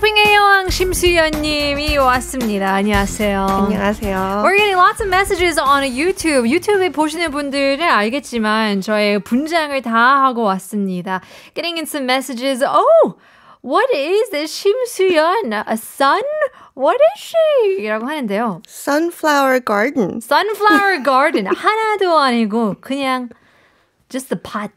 쇼핑의 여왕 심수연님이 왔습니다. 안녕하세요. 안녕하세요. We're getting lots of messages on YouTube. 유튜브에 보시는 분들은 알겠지만 저의 분장을 다 하고 왔습니다. Getting in some messages. Oh, what is this 심수연? A sun? What is she? 이라고 하는데요. Sunflower garden. Sunflower garden. 하나도 아니고 그냥 just the pot.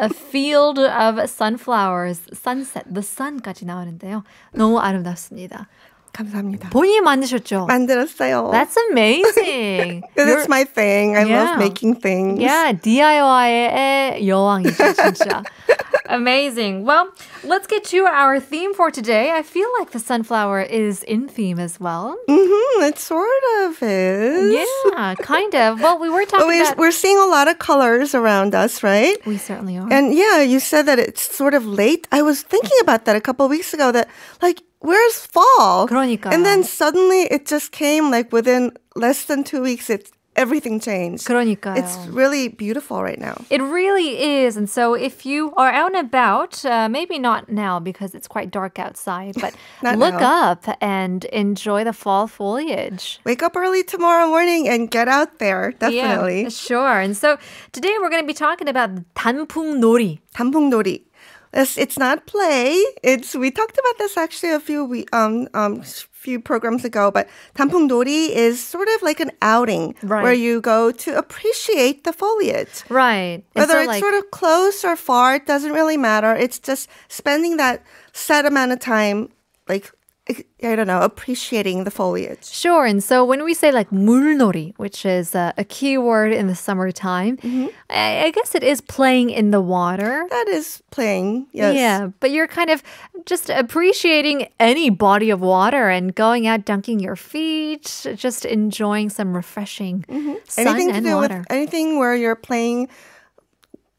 A field of sunflowers. Sunset. The sun까지 나오는데요. 너무 아름답습니다. 감사합니다. 본인이 만드셨죠? 만들었어요. That's amazing. That's my thing. I love making things. Yeah, DIY의 여왕이죠, 진짜. Amazing. Well, let's get to our theme for today. I feel like the sunflower is in theme as well. Mm-hmm, it sort of is. Yeah, kind of. Well, we were talking about... We're seeing a lot of colors around us, right? We certainly are. And yeah, you said that it's sort of late. I was thinking about that a couple of weeks ago, that like, where's fall? 그러니까요. And then suddenly it just came like within less than 2 weeks, everything changed. 그러니까요. It's really beautiful right now. It really is. And so if you are out and about, maybe not now because it's quite dark outside, but look up and enjoy the fall foliage. Wake up early tomorrow morning and get out there. Definitely. Yeah, sure. And so today we're going to be talking about 단풍놀이. 단풍놀이. It's not play. We talked about this actually a few programs ago, but 단풍놀이 is sort of like an outing where you go to appreciate the foliage. Right. Whether it's sort of close or far, it doesn't really matter. It's just spending that set amount of time, like, I don't know, appreciating the foliage. Sure. And so when we say like 물놀이, which is a key word in the summertime, I guess it is playing in the water. That is playing, yes. Yeah, but you're kind of just appreciating any body of water and going out dunking your feet, just enjoying some refreshing sun anything and to do water. with anything where you're playing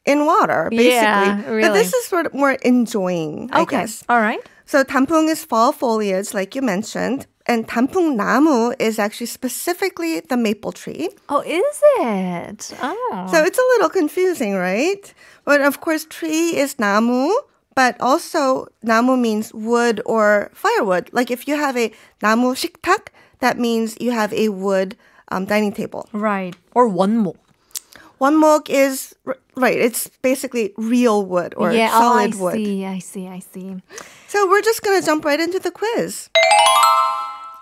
in water, basically. Yeah, really. But this is sort of more enjoying, I guess. All right. So 단풍 is fall foliage, like you mentioned. And 단풍나무 is actually specifically the maple tree. Oh, is it? Oh. So it's a little confusing, right? But of course, tree is 나무, but also 나무 means wood or firewood. Like if you have a 나무 식탁, that means you have a wood dining table. Right. Or 원목. 원목 is, right, it's basically real wood or solid wood. I see. So we're just going to jump right into the quiz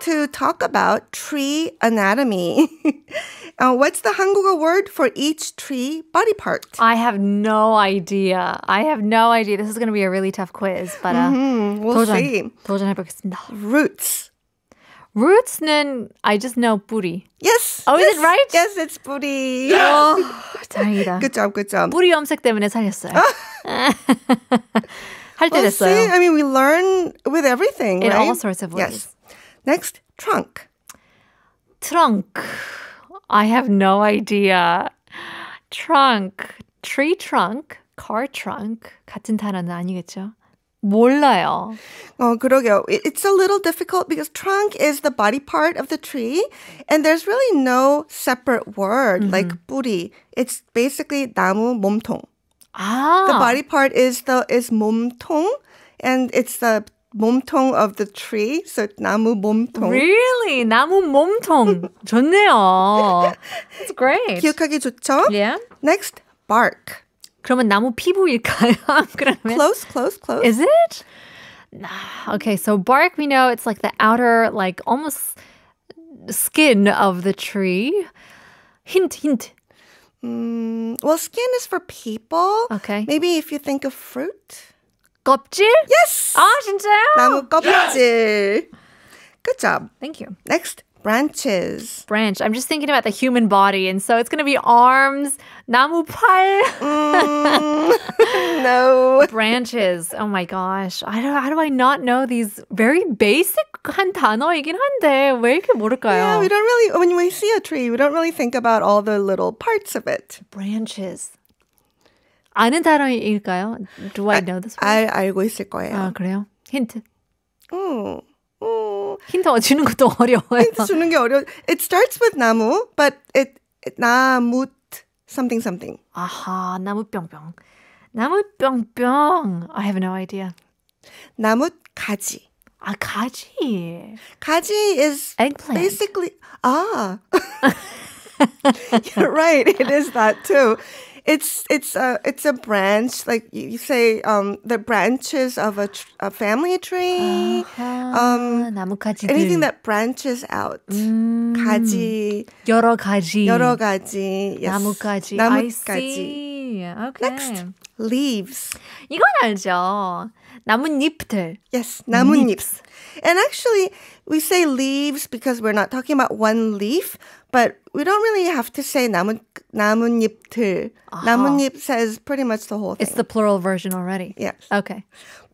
to talk about tree anatomy. What's the 한국어 word for each tree body part? I have no idea. This is going to be a really tough quiz, but we'll see. 도전해보겠습니다. Roots. Roots는 I just know 뿌리. Yes. Oh, is it right? Yes, it's 뿌리. 다행이다. Good job. 뿌리 염색 때문에 살렸어요. 할 때 됐어요. See, I mean, we learn with everything, In right? all sorts of ways. Yes. Next, trunk. Trunk. I have no idea. Trunk. Tree trunk. Car trunk. 같은 단어는 아니겠죠? 몰라요. 그러게요. It's a little difficult because trunk is the body part of the tree, and there's really no separate word like 뿌리. It's basically 나무 몸통. The body part is 몸통, and it's the 몸통 of the tree, so 나무 몸통. Really? 나무 몸통. 좋네요. That's great. 기억하기 좋죠? Yeah. Next, bark. 그러면 나무 피부일까요? 그러면? Close. Is it? Okay, so bark, we know it's like the outer, like almost skin of the tree. Hint. Well, skin is for people. Okay. Maybe if you think of fruit. 껍질? Yes! 아, 진짜요? 나무 껍질. Good job. Thank you. Next, branches. Branch. I'm just thinking about the human body, and so it's going to be arms, 나무 팔. No. Branches. Oh my gosh. How do I not know these very basic한 단어이긴 한데 왜 이렇게 모를까요? Yeah, we don't really, when we see a tree, we don't really think about all the little parts of it. Branches. 아는 단어일까요? Do I know this one? 알고 있을 거예요. 아, 그래요? 힌트. 음. 힌트 주는 것도 어려워요. 힌트 주는 게 어려워. It starts with 나무, but 나뭇 something. 아하, 나무뿅뿅. I have no idea. 나뭇 가지. 아, 가지. 가지 is Eggplant. basically You're right. It is that too. It's a branch, like you say, the branches of a family tree. 나뭇가지들. Anything that branches out. 가지. 여러 가지. 여러 가지. Yes. 나뭇가지. 나뭇가지. I see. Okay. Next, leaves. 이건 알죠. 나뭇잎들. Yes, 나뭇잎. And actually, we say leaves because we're not talking about one leaf, but we don't really have to say 나뭇잎들. 나뭇잎 says pretty much the whole thing. It's the plural version already. Yes. Okay.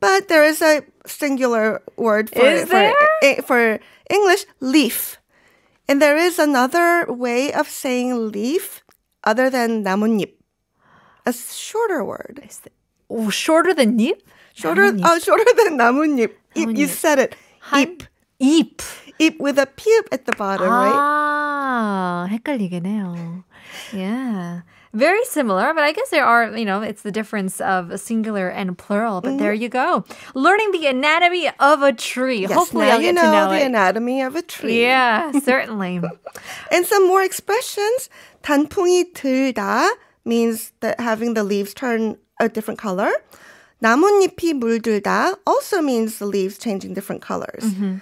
But there is a singular word for English, leaf. And there is another way of saying leaf other than 나뭇잎. A shorter word. Shorter than 잎? Shorter than 나뭇잎. 잎. You said it. 잎. 잎. 잎 with a p at the bottom, right? 아, 헷갈리긴 해요. Yeah. Very similar, but I guess there are, it's the difference of a singular and plural, but there you go. Learning the anatomy of a tree. Yes, Hopefully now I'll get to know the it. anatomy of a tree. Yeah, certainly. And some more expressions. 단풍이 들다 means that having the leaves turn a different color. 나뭇잎이 물들다 also means the leaves changing different colors. Mm-hmm.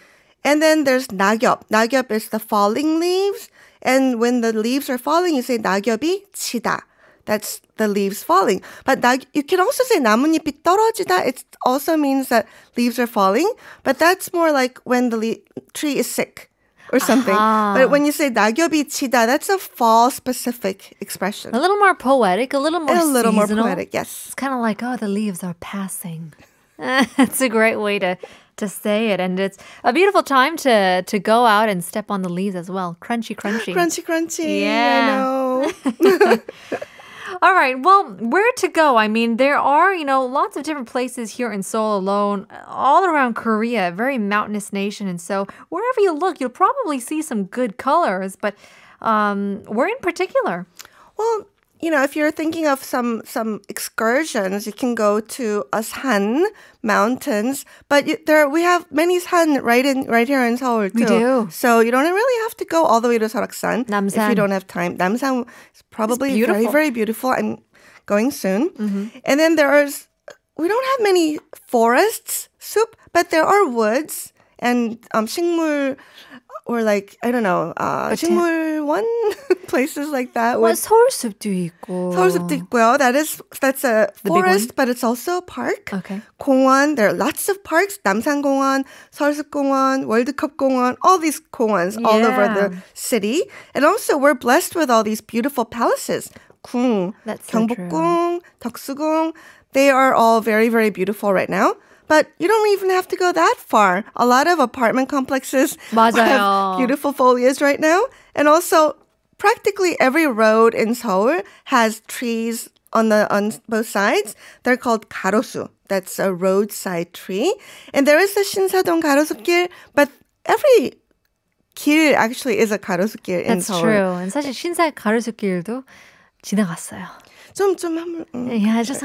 And then there's 낙엽. 낙엽 is the falling leaves. And when the leaves are falling, you say 낙엽이 치다. That's the leaves falling. But you can also say 나뭇잎이 떨어지다. It also means that leaves are falling. But that's more like when the tree is sick or something. But when you say 낙엽이 치다, that's a fall-specific expression. A little more poetic, a little more seasonal. More poetic, yes. It's kind of like, the leaves are passing. It's a great way to say it. And it's a beautiful time to go out and step on the leaves as well. Crunchy, crunchy. Crunchy, crunchy. Yeah. I know. All right. Well, where to go? I mean, there are, lots of different places here in Seoul alone, all around Korea, a very mountainous nation. And so wherever you look, you'll probably see some good colors. But where in particular? Well, if you're thinking of some excursions, you can go to a san, mountains. But we have many san right here in Seoul too. We do. So you don't really have to go all the way to Seoraksan Namsan. if you don't have time. Namsan is probably very, very beautiful. I'm going soon. Mm-hmm. And then we don't have many forests, but there are woods and 식물. Or I don't know, 식물원 places like that. 서울숲도 있고. 서울숲도 있고요. That's a forest, but it's also a park. Okay. 공원, there are lots of parks. 남산공원, 서울숲공원, 월드컵공원, all these 공원s all over the city. And also we're blessed with all these beautiful palaces. 궁, 경복궁, 덕수궁. They are all very, very beautiful right now. But you don't even have to go that far. A lot of apartment complexes have beautiful foliage right now. And also, practically every road in Seoul has trees on both sides. They're called 가로수. That's a roadside tree. And there is the 신사동 가로수길, but every 길 actually is a 가로수길 in Seoul. That's true. And 사실 신사 가로수길도 지나갔어요. 좀 한번. Yeah, just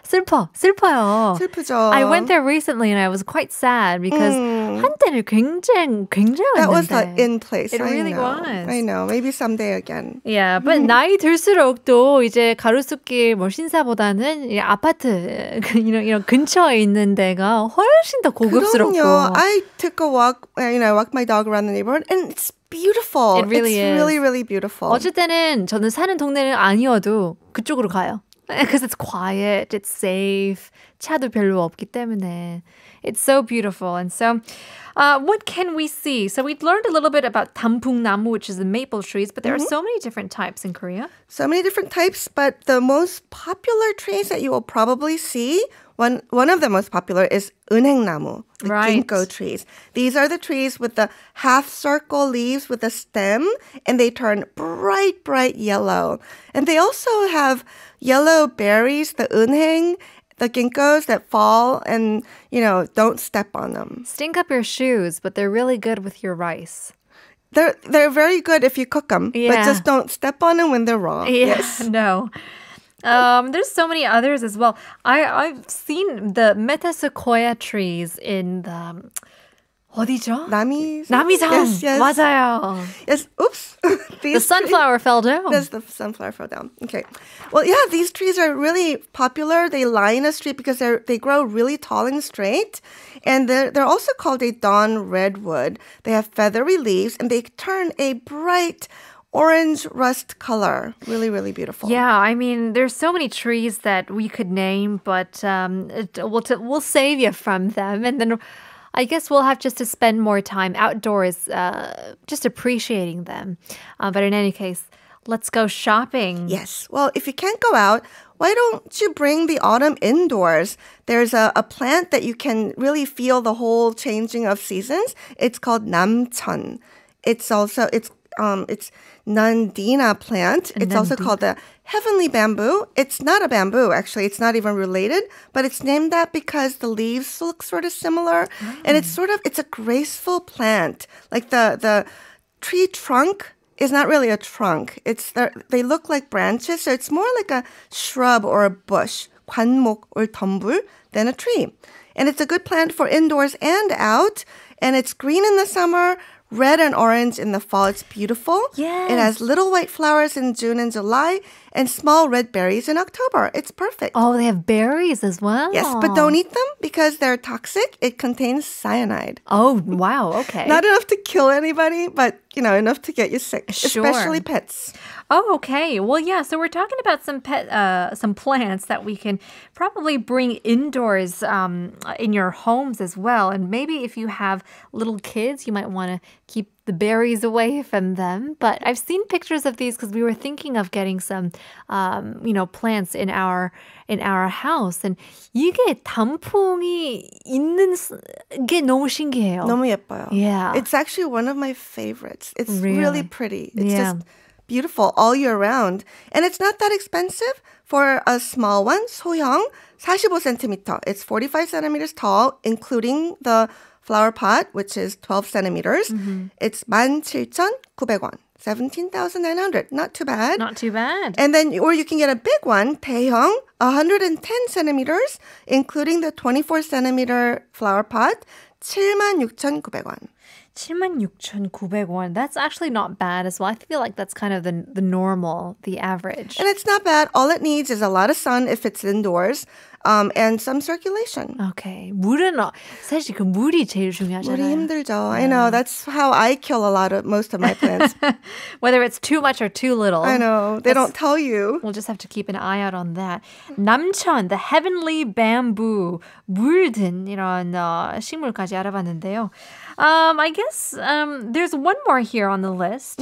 슬퍼요. 슬프죠. I went there recently and I was quite sad because 한때는 굉장했는데. That was in place. It really was. I know. Maybe someday again. Yeah, but 나이 들수록 또 이제 가로수길 신사보다는 아파트 이런 근처에 있는 데가 훨씬 더 고급스럽고. 그럼요. I took a walk, walked my dog around the neighborhood and it's beautiful. It really is. It's really, really beautiful. 어쩔 때는 저는 사는 동네는 아니어도 그쪽으로 가요. Because it's quiet, it's safe, 차도 별로 없기 때문에. It's so beautiful. And so, what can we see? So we learned a little bit about 단풍나무, which is the maple trees, but there are so many different types in Korea. So many different types, but the most popular trees that you will probably see, one of the most popular is 은행나무, the ginkgo trees. These are the trees with the half-circle leaves with a stem, and they turn bright, bright yellow. And they also have yellow berries, the 은행, the ginkgos that fall and, don't step on them. Stink up your shoes, but they're really good with your rice. They're very good if you cook them, but just don't step on them when they're raw. Yes. No. There's so many others as well. I've seen the metasequoia trees in the 어디죠? 남이섬. 남이섬. Yes. 맞아요. Yes. Oops. The sunflower fell down. Yes, the sunflower fell down. Okay. Well, yeah, these trees are really popular. They line a street because they grow really tall and straight. And they're also called a dawn redwood. They have feathery leaves and they turn a bright orange rust color. Really, really beautiful. Yeah, I mean, there's so many trees that we could name, but we'll save you from them. And then I guess we'll have just to spend more time outdoors just appreciating them. But in any case, let's go shopping. Yes. Well, if you can't go out, why don't you bring the autumn indoors? There's a plant that you can really feel the whole changing of seasons. It's called namcheon. It's Nandina plant. It's also called the heavenly bamboo. It's not a bamboo, actually. It's not even related, but it's named that because the leaves look sort of similar. And it's a graceful plant. Like the tree trunk is not really a trunk. They look like branches, so it's more like a shrub or a bush, 관목 or 덤불, than a tree. And it's a good plant for indoors and out. And it's green in the summer, red and orange in the fall. It's beautiful. Yes. It has little white flowers in June and July and small red berries in October. It's perfect. Oh, they have berries as well. Yes, but don't eat them because they're toxic. It contains cyanide. Oh, wow. Okay. Not enough to kill anybody, but enough to get you sick, Sure. especially pets. Oh, okay. Well, yeah. So we're talking about some plants that we can probably bring indoors in your homes as well. And maybe if you have little kids, you might want to keep the berries away from them. But I've seen pictures of these because we were thinking of getting some, plants in our house. And 이게 단풍이 있는 게 너무 신기해요. 너무 예뻐요. Yeah. It's actually one of my favorites. It's Really? really pretty. It's just beautiful all year round. And it's not that expensive for a small one. 소형 45cm. It's 45 centimeters tall, including the flower pot, which is 12 centimeters. It's 17,900원. 17,900. Not too bad. Not too bad. And then, or you can get a big one, 대형, 110 centimeters, including the 24 centimeter flower pot, 76,900원. 76,900원. That's actually not bad as well. I feel like that's kind of the normal, the average. And it's not bad. All it needs is a lot of sun if it's indoors, and some circulation. Okay. 물은 사실 그 물이 제일 중요하잖아요. 물이 힘들죠. I know. That's how I kill most of my plants. Whether it's too much or too little. I know. They don't tell you. We'll just have to keep an eye out on that. 남천, the heavenly bamboo. 물든 이런 식물까지 알아봤는데요. I guess there's one more here on the list.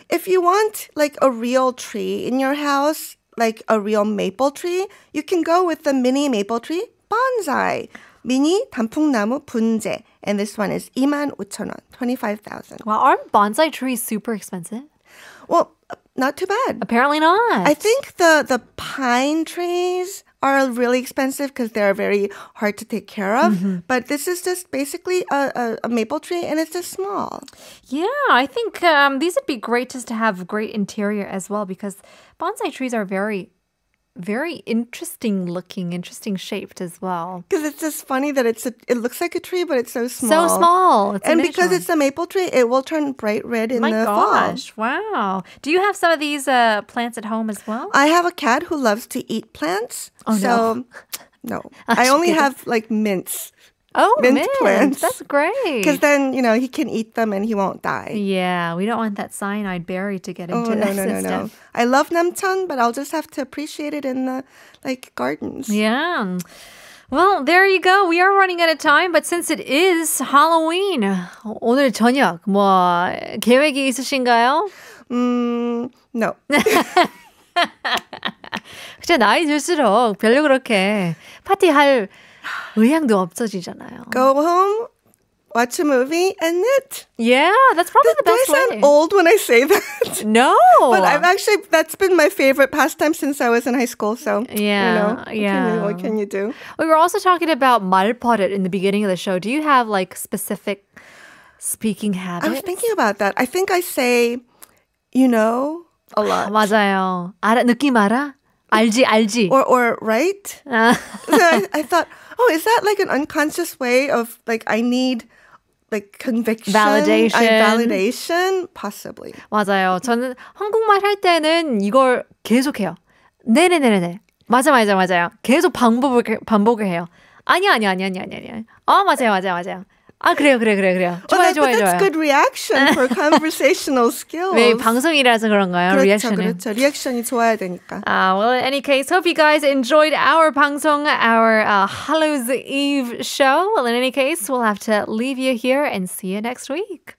If you want like a real tree in your house, like a real maple tree, you can go with the mini maple tree, bonsai. Mini 단풍나무 분재. And this one is 25,000원, 25,000. Well, aren't bonsai trees super expensive? Well, not too bad. Apparently not. I think the pine trees are really expensive because they're very hard to take care of. But this is just basically a maple tree, and it's just small. Yeah, I think these would be great just to have great interior as well because bonsai trees are very, very interesting looking, interesting shaped as well. Because it's just funny that it looks like a tree, but it's so small. So small. It's and because it's a maple tree, it will turn bright red in the fall. My gosh, wow. Do you have some of these plants at home as well? I have a cat who loves to eat plants. Oh, so, no. I only have like mints. Oh, mint plants. That's great. Because then, he can eat them and he won't die. Yeah, we don't want that cyanide berry to get into the system. No. I love namcheon, but I'll just have to appreciate it in the gardens. Yeah. Well, there you go. We are running out of time, but since it is Halloween, 오늘 저녁 계획이 있으신가요? No. 진짜 나이 들수록 별로 그렇게 파티할 의향도 없어지잖아요. Go home, watch a movie, and knit. Yeah, that's probably the best Do I way. sound old when I say that? No. But that's been my favorite pastime since I was in high school. So, yeah. What can you do? We were also talking about 말버릇 in the beginning of the show. Do you have specific speaking habits? I was thinking about that. I think I say, a lot. 맞아요. 느낌 알아? 알지. Or right? So I thought, oh, is that like an unconscious way of like I need like conviction, validation, possibly. 맞아요. 저는 한국말 할 때는 이걸 계속해요. 네네네네. 맞아요. 계속 반복을 해요. 아니야. 맞아요. 아, 그래요. 좋아요. But that's good reaction for conversational skills. 네, 방송이라서 그런가요? 그렇죠. 리액션이 좋아야 되니까. Well, in any case, hope you guys enjoyed our 방송, our Hallows Eve show. Well, in any case, we'll have to leave you here and see you next week.